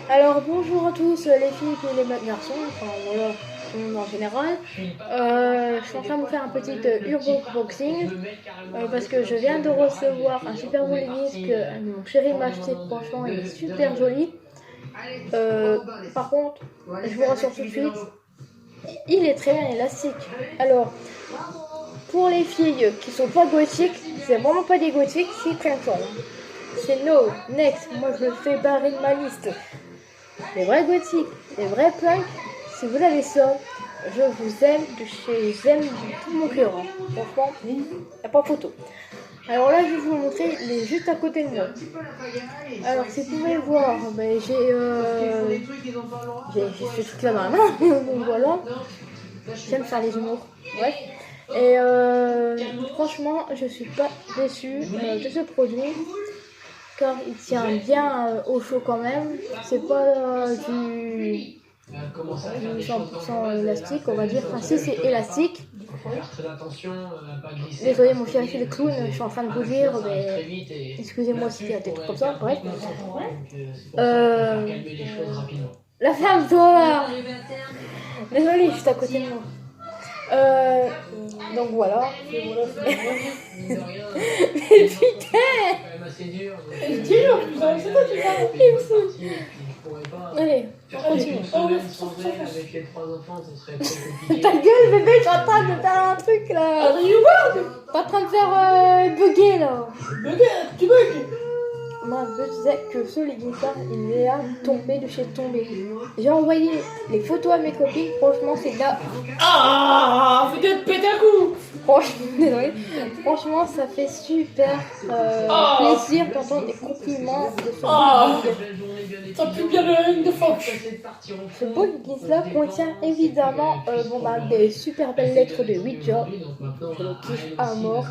Alors bonjour à tous les filles et les garçons, enfin voilà, tout le monde en général. Je suis en train de vous faire un petit Urbo Boxing parce que je viens de recevoir un super beau leggings que mon chéri m'a acheté, franchement il est super joli. Par contre, je vous rassure tout de suite, il est très bien élastique. Alors, pour les filles qui sont pas gothiques, c'est vraiment pas des gothiques, c'est content. C'est no, next, moi je le fais barrer de ma liste. Les vrais gothiques, les vrais punks, si vous avez ça, je vous aime j'aime de tout mon cœur. Hein. Franchement, il n'y a pas photo. Alors là, je vais vous montrer, il est juste à côté de moi. Alors, si vous pouvez voir, ben, j'ai fait tout là dans la main, donc voilà. J'aime faire les humours, bref. Et franchement, je suis pas déçue de ce produit. Car il tient bien au chaud quand même. C'est pas du 100% élastique, on va dire. Enfin, si c'est élastique. Désolé, mon chéri, c'est le clown. Je suis en train de vous dire, mais excusez-moi s'il y a des trucs comme ça. Bref. La ferme-toi. Désolé, je suis à côté de moi. Donc voilà. Mais putain! C'est dur, putain, c'est toi qui parles. Il me saoule. Allez, on continue. Avec les 3 enfants, ce serait trop compliqué. Ta gueule, bébé, je suis en train de faire un truc là. T'es en train de faire bugger là. Bugger, tu bugs. Moi, je disais que ce legging là, il est à tomber de chez tomber. J'ai envoyé les photos à mes copines, franchement, c'est là. Ah, peut-être péter un coup. Franchement, désolé. Franchement, ça fait super plaisir d'entendre des compliments de ce legging. Ça pue bien le ligne de Fox. Ce beau legging là contient évidemment des super belles lettres de Ouija. Je le kiffe à mort.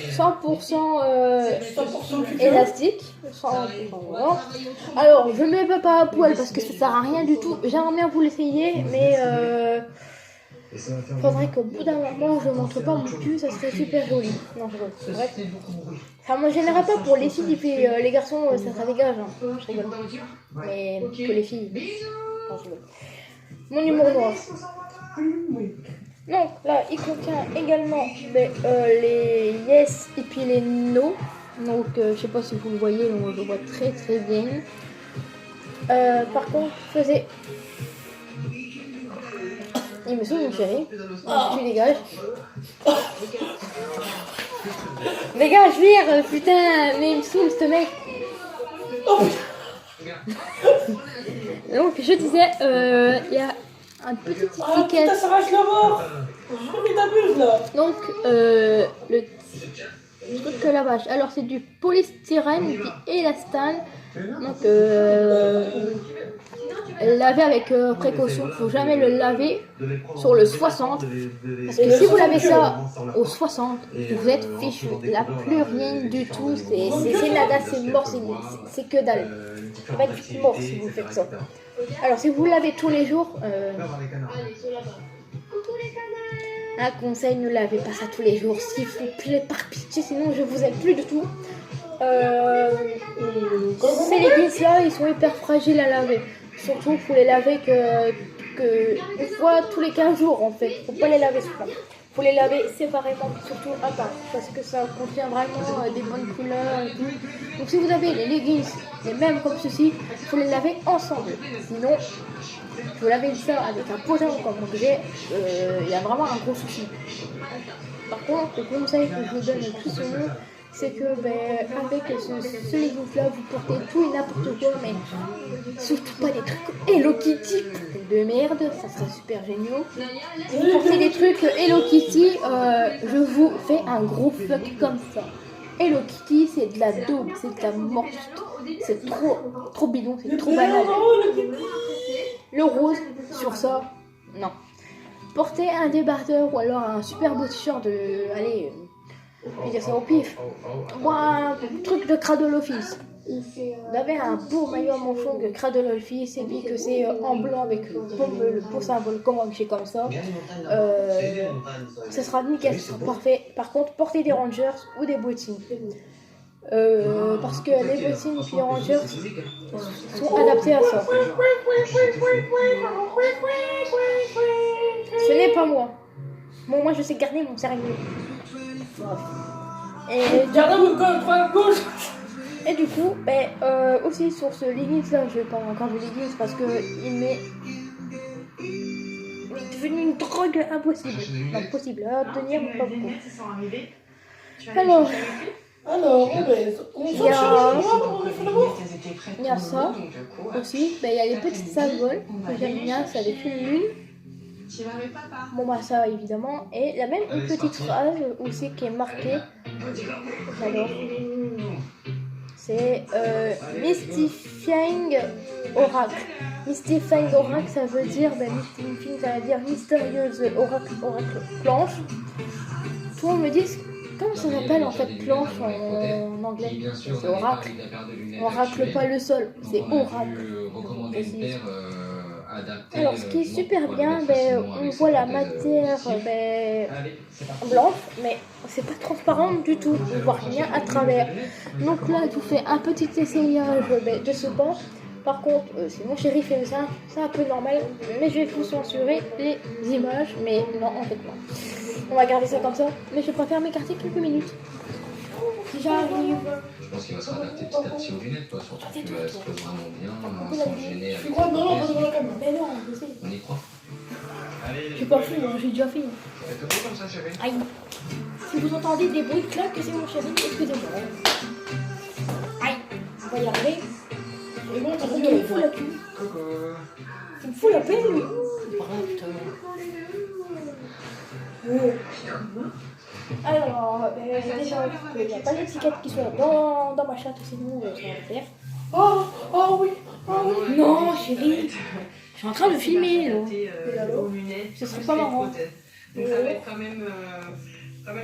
100% élastique. 100% voilà. Alors, je ne mets pas à poil parce que ça sert à rien du tout. J'aimerais bien vous l'essayer, mais faudrait qu'au bout d'un moment je montre pas mon cul, ça serait super joli. Non, je rigole. Bref. Ça me gênerait pas pour les filles et puis les garçons, ça dégage. Hein. Je rigole. Mais que les filles. Non, je rigole. Mon humour noir. Donc là, il contient également les yes et puis les no. Donc je sais pas si vous le voyez, donc je le vois très très bien. Par contre, faisais. Il me saoule mon chéri. Tu dégages. Dégage, vire, putain, mais il me saoule ce mec. Donc je disais, il y a un petit Ah ticket. putain, ça rage la mort. Je t'abuse là. Donc le truc que lavage. Alors c'est du polystyrène et puis élastane. Donc laver avec précaution. Faut jamais le laver sur le 60. Parce que si vous lavez ça au 60, vous êtes fichu. Il n'y a plus rien du tout. C'est nada, c'est mort, c'est que dalle. Ça va être mort si vous faites ça. Alors si vous lavez tous les jours, un conseil, ne lavez pas ça tous les jours, s'il vous plaît, par pitié, sinon je vous aime plus du tout. Ces leggings là, ils sont hyper fragiles à laver. Surtout, faut les laver que une fois tous les 15 jours en fait. Faut pas les laver souvent. Faut les laver séparément, surtout à part, parce que ça contient vraiment des bonnes couleurs et tout. Donc si vous avez les leggings, les mêmes comme ceci, faut les laver ensemble. Sinon, vous lavez ça avec un potin comme j'ai, il y a vraiment un gros souci. Par contre, le conseil que je vous donne le plus souvent, c'est que avec ce leggings là, vous portez tout et n'importe quoi, mais surtout pas des trucs Hello Kitty de merde, ça serait super génial. Si vous portez des trucs Hello Kitty, je vous fais un gros fuck comme ça. Hello Kitty, c'est de la daube, c'est de la morte, c'est trop bidon, c'est trop banal. Le rose, sur ça, non. Portez un débardeur ou alors un super beau t-shirt de, allez, je vais dire ça au pif. Ou un truc de Cradle Office. Vous avez un beau maillot à manchon de Cradle Office et puis que c'est en blanc avec le beau symbole comme ça. Ça sera nickel, ça sera parfait. Par contre, portez des Rangers ou des bottines. Parce que les bottines Power Rangers sont adaptées à ça. Ce n'est pas moi. Bon, moi je sais garder mon sérieux. Et Jardin de gauche. Et du coup, aussi sur ce leggings là, je vais pas encore de leggings parce que il est devenu une drogue impossible. Impossible à obtenir, mais pas beaucoup. Alors, il y a ça aussi. Il y a les petites symboles que j'aime bien, ça avec une lune. Bon bah ça évidemment. Et il y a même une petite phrase aussi qui est marquée. J'adore. C'est Mystifying Oracle. Mystifying Oracle, ça veut dire, Mystifying, ça veut dire mystérieuse oracle planche. Tout le monde me dit, comment ça s'appelle en fait planche en anglais? C'est oracle. Oracle, pas le sol, c'est oracle. Alors ce qui est super bien, on voit la matière blanche, mais c'est pas transparent du tout, on voit rien à travers. Donc là tu fais un petit essayage de ce banc. Par contre, si mon chéri fait ça, c'est un peu normal, mais je vais vous censurer les images, mais non en fait non. On va garder ça comme ça, mais je préfère m'écarter quelques minutes. Si j'arrive... Je pense qu'il va se réadapter petit à petit aux lunettes, toi, surtout que tu se pose vraiment bien, sans gêner avec Non, pas devant la caméra. Mais non, je sais. On y croit. Je suis pas fou, j'ai déjà fait. Faites tout comme ça, chérie. Aïe. Si vous entendez des bruits de claques, c'est mon chéri, excusez-moi. Aïe, on va y arriver. Et bon, t'as Il me fout la queue. Coucou. Il me fout la peine, lui. Alors, déjà, il n'y a pas d'étiquette qui soit dans ma chatte, sinon ça va faire. Oh oui. Non, chérie, je suis en train de filmer, là. Ce serait pas marrant. Donc ça va être quand même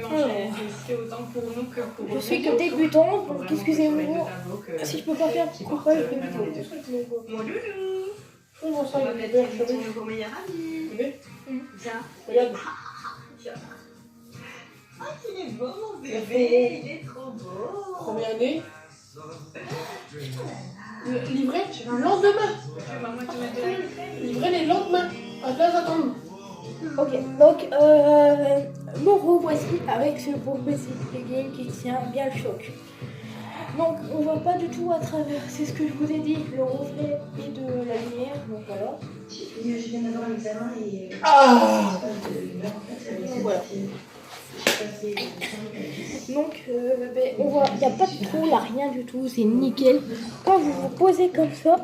enchaîné autant pour nous que pour Je suis que débutante, donc excusez-moi si je peux pas faire un petit coupage de vidéo. Mon loulou, Comment ça, on va il est mettre bien, ton nouveau meilleur ami. Viens. Regarde. Ah, il est beau mon bébé, il est trop beau. Combien d'années Livré le lendemain. Maman, tu mets de la crème. Livré les lendemains. À place d'attendre. Ok, donc me revoici avec ce beau petit legging qui tient bien le choc. Donc on voit pas du tout à travers, c'est ce que je vous ai dit, le reflet et de la lumière, donc voilà. Je viens d'avoir un examen et Ah Voilà. Donc on voit, il n'y a pas de trou, il n'y a rien du tout, c'est nickel. Quand vous vous posez comme ça,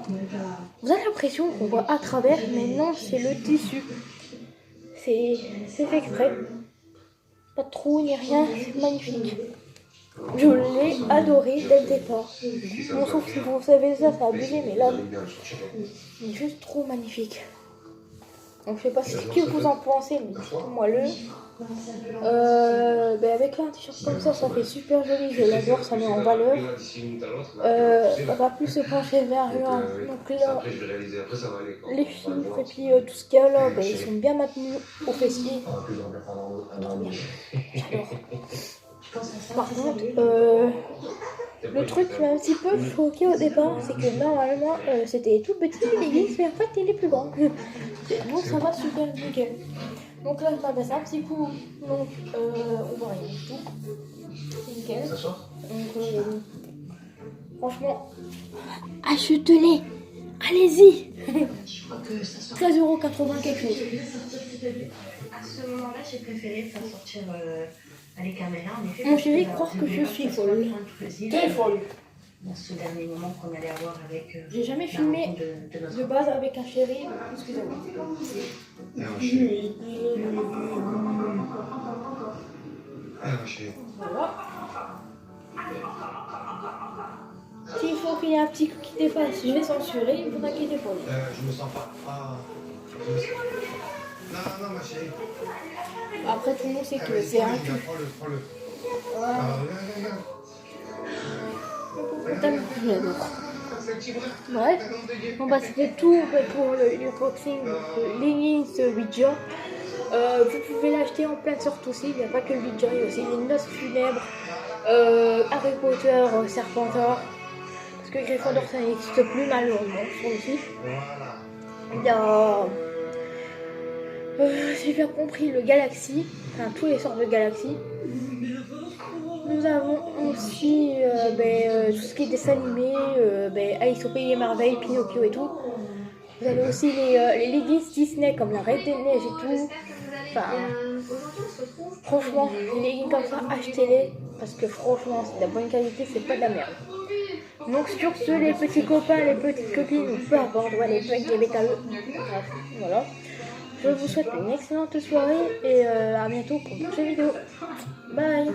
vous avez l'impression qu'on voit à travers, mais non, c'est le tissu. C'est fait exprès. Pas de trou ni rien, c'est magnifique. Je l'ai adoré dès le départ. Bon, sauf si vous savez ça, ça a abusé, mais là, il est juste trop magnifique. Donc je sais pas ce que vous en pensez, mais dites-moi le. Avec un t-shirt comme ça fait super joli, je l'adore, ça met en valeur. On va plus se pencher vers rien. Donc là, les chiffres et puis tout ce qu'il y a là, ils sont bien maintenus au fessier. Trop bien. J'adore. Par contre, le truc qui m'a un petit peu choqué au départ, c'est que normalement c'était tout petit les leggings, mais en fait il est plus grand. Donc ça va super nickel. Donc là je m'abaisse un petit coup, donc on voit rien du tout. C'est nickel. Donc franchement, achetez-les, allez-y. 13,80€ quelque chose. à ce moment-là, j'ai préféré faire sortir les caméras. En effet, Mon chéri croit que je suis folle. T'es folle. Dans ce dernier moment qu'on allait avoir avec. J'ai jamais filmé de notre de base avec un chéri, excusez-moi. Voilà. S'il faut qu'il y ait un petit coup qui dépasse, je vais censurer, vous inquiétez pas. Je me sens pas. Ah. Non, ma chérie. Après, tout le monde sait que c'est un cul. Prends-le. Voilà. J'adore. Ouais. Bon bah c'était tout pour le unboxing de Leggings Ouija. Vous pouvez l'acheter en pleine sorte aussi, il n'y a pas que le Ouija, il y a aussi les noces funèbres Harry Potter, Serpentard. Parce que Gryffondor ça n'existe plus malheureusement sur le site. Il y a, si j'ai bien compris, le Galaxy, enfin tous les sortes de Galaxy. Nous avons aussi tout ce qui est dessin animé, Alice au pays des merveilles, Pinocchio et tout. Vous avez aussi les leggings Disney comme la Reine des Neiges et tout. Enfin, franchement, les leggings comme ça, achetez-les parce que franchement, c'est de la bonne qualité, c'est pas de la merde. Donc sur ce, les petits copains, les petites copines, ou peu importe, les punks, les métalleux, bref, voilà. Je vous souhaite une excellente soirée et à bientôt pour une prochaine vidéo. Bye.